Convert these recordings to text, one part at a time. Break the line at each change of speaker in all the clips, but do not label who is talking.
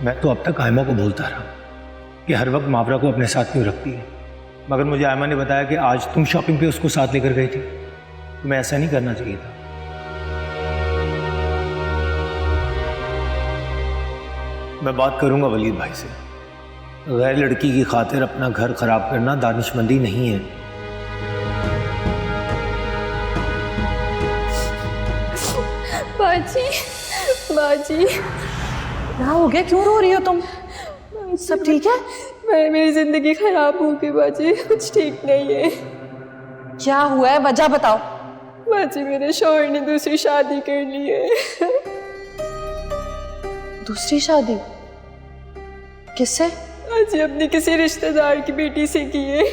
मैं तो अब तक आयमा को बोलता रहा कि हर वक्त मावरा को अपने साथ क्यों रखती है, मगर मुझे आयमा ने बताया कि आज तुम शॉपिंग पे उसको साथ लेकर गई थी। तुम्हें ऐसा नहीं करना चाहिए था। मैं बात करूंगा वलीद भाई से। गैर लड़की की खातिर अपना घर खराब करना दानिशमंदी नहीं है।
बाजी, बाजी
क्या हो गया, क्यों रो रही हो तुम? सब ठीक है?
मेरी जिंदगी खराब हो गई बाजी, कुछ ठीक नहीं है।
क्या हुआ है, वजह बताओ।
बाजी मेरे शौहर ने दूसरी शादी कर ली है।
दूसरी शादी? किससे?
बाजी अपनी किसी रिश्तेदार की बेटी से की है।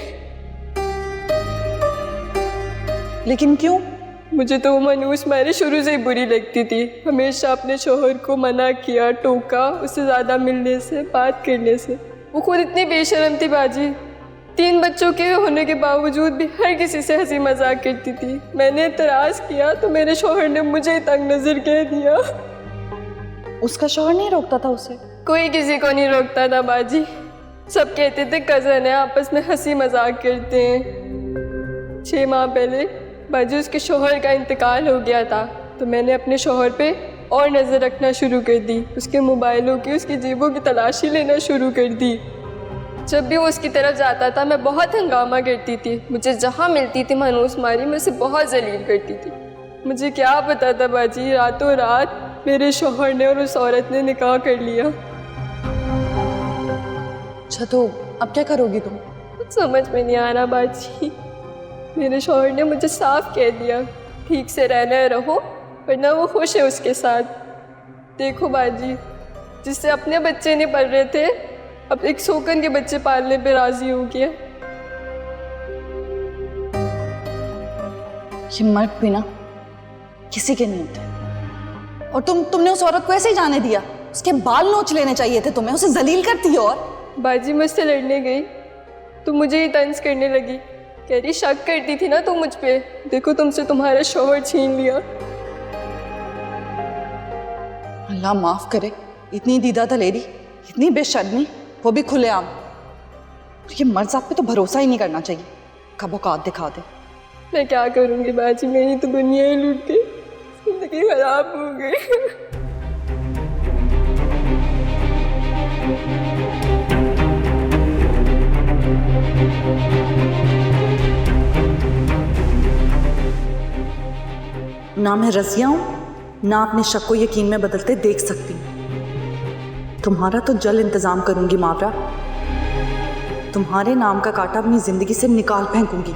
लेकिन क्यों?
मुझे तो वो मनूस मारे शुरू से ही बुरी लगती थी। हमेशा अपने शौहर को मना किया, टोका, उससे ज़्यादा मिलने से, बात करने से। वो खुद इतनी बेशर्म थी बाजी, 3 बच्चों के होने के बावजूद भी हर किसी से हंसी मजाक करती थी। मैंने इतराज़ किया तो मेरे शौहर ने मुझे तंग नज़र कह दिया।
उसका शौहर नहीं रोकता था उसे?
कोई किसी को नहीं रोकता था बाजी। सब कहते थे कज़न है, आपस में हंसी मजाक करते हैं। 6 माह पहले बाजी उसके शौहर का इंतकाल हो गया था, तो मैंने अपने शौहर पे और नज़र रखना शुरू कर दी। उसके मोबाइलों की, उसकी जेबों की तलाशी लेना शुरू कर दी। जब भी वो उसकी तरफ जाता था मैं बहुत हंगामा करती थी। मुझे जहाँ मिलती थी मनूस मारी, मैं उसे बहुत जलील करती थी। मुझे क्या पता था बाजी, रातों रात मेरे शौहर ने और उस औरत ने निकाह कर लिया।
अच्छा, तो अब क्या करोगी तुम?
कुछ समझ में नहीं आ रहा बाजी। मेरे शौहर ने मुझे साफ कह दिया, ठीक से रहना रहो, वरना वो खुश है उसके साथ। देखो बाजी, जिससे अपने बच्चे नहीं पल रहे थे, अब एक सोकन के बच्चे पालने पे राजी हो गया।
ये मर्द भी ना किसी के नहीं होते। और तुमने उस औरत को ऐसे ही जाने दिया? उसके बाल नोच लेने चाहिए थे तुम्हें, उसे जलील करती हो। और
बाजी मुझसे लड़ने गई तो मुझे ही तंज करने लगी, कह रही शक करती थी ना तुम मुझ पे, देखो तुमसे तुम्हारा शौहर छीन लिया।
अल्लाह माफ करे, इतनी दीदा दलेरी, इतनी बेशर्मी, वो भी खुलेआम। ये मर्द साथ पे तो भरोसा ही नहीं करना चाहिए, कब औकात दिखा दे।
मैं क्या करूँगी बाजी, मेरी तो दुनिया ही लूट गई, जिंदगी खराब हो गई।
ना मैं रज़िया हूं, ना अपने शक को यकीन में बदलते देख सकती हूं। तुम्हारा तो जल्द इंतजाम करूंगी मावरा, तुम्हारे नाम का कांटा अपनी जिंदगी से निकाल फेंकूंगी।